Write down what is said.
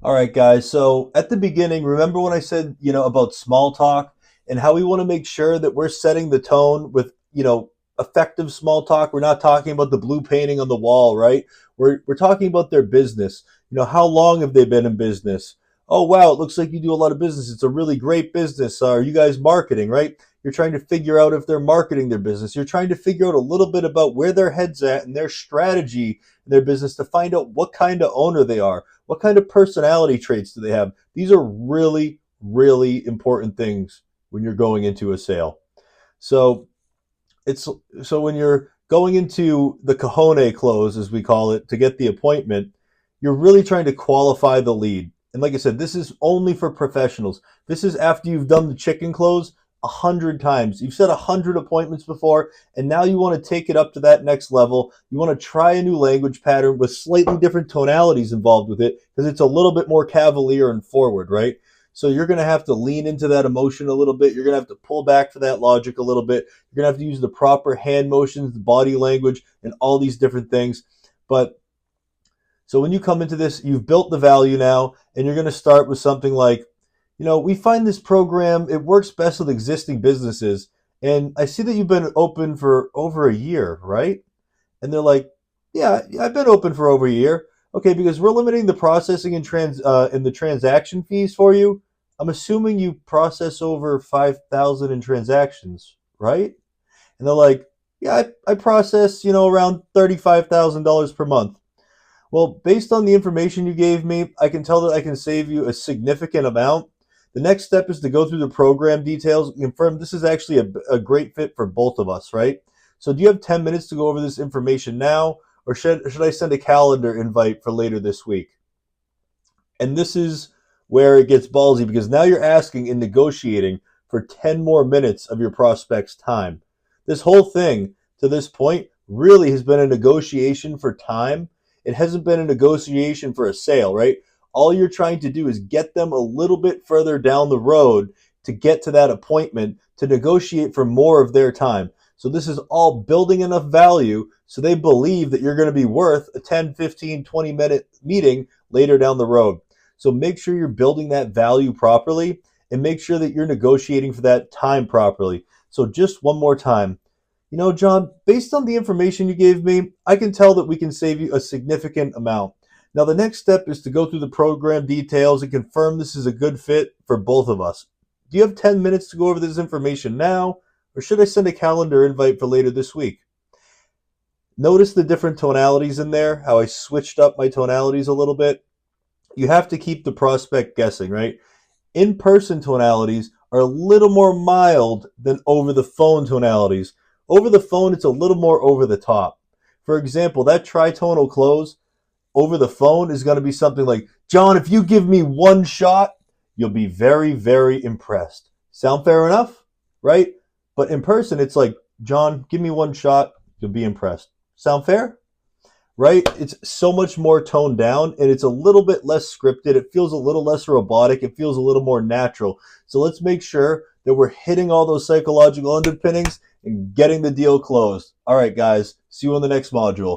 All right, guys. So at the beginning, remember when I said, about small talk and how we want to make sure that we're setting the tone with, effective small talk. We're not talking about the blue painting on the wall, right? We're talking about their business. How long have they been in business? Oh, wow, it looks like you do a lot of business. It's a really great business. Are you guys marketing, right? You're trying to figure out if they're marketing their business. You're trying to figure out a little bit about where their head's at and their strategy in their business to find out what kind of owner they are. What kind of personality traits do they have? These are really, really important things when you're going into a sale. So it's so when you're going into the Cajon close, as we call it, to get the appointment, you're really trying to qualify the lead. And like I said, this is only for professionals. This is after you've done the chicken close 100 times. You've set 100 appointments before, and now you want to take it up to that next level. You want to try a new language pattern with slightly different tonalities involved with it because it's a little bit more cavalier and forward, right? So you're going to have to lean into that emotion a little bit. You're going to have to pull back for that logic a little bit. You're going to have to use the proper hand motions, the body language, and all these different things. But so when you come into this, you've built the value now, and you're going to start with something like, we find this program, it works best with existing businesses. And I see that you've been open for over a year, right? And they're like, yeah, I've been open for over a year. Okay, because we're limiting the processing and the transaction fees for you. I'm assuming you process over 5,000 in transactions, right? And they're like, yeah, I process, around $35,000 per month. Well, based on the information you gave me, I can tell that I can save you a significant amount. The next step is to go through the program details and confirm this is actually a great fit for both of us, right? So, do you have 10 minutes to go over this information now, or should I send a calendar invite for later this week? And this is where it gets ballsy because now you're asking and negotiating for 10 more minutes of your prospect's time. This whole thing to this point really has been a negotiation for time. It hasn't been a negotiation for a sale, right? All you're trying to do is get them a little bit further down the road to get to that appointment to negotiate for more of their time. So this is all building enough value so they believe that you're going to be worth a 10, 15, 20-minute meeting later down the road. So make sure you're building that value properly and make sure that you're negotiating for that time properly. So just one more time. John, based on the information you gave me, I can tell that we can save you a significant amount. Now, the next step is to go through the program details and confirm this is a good fit for both of us. Do you have 10 minutes to go over this information now, or should I send a calendar invite for later this week? Notice the different tonalities in there, how I switched up my tonalities a little bit. You have to keep the prospect guessing, right? In-person tonalities are a little more mild than over the phone tonalities. Over the phone, it's a little more over the top. For example, that tritonal close over the phone is going to be something like, John, if you give me one shot, you'll be very, very impressed. Sound fair enough? Right? But in person, it's like, John, give me one shot, you'll be impressed. Sound fair? Right? It's so much more toned down and it's a little bit less scripted. It feels a little less robotic. It feels a little more natural. So let's make sure that we're hitting all those psychological underpinnings and getting the deal closed. All right, guys. See you in the next module.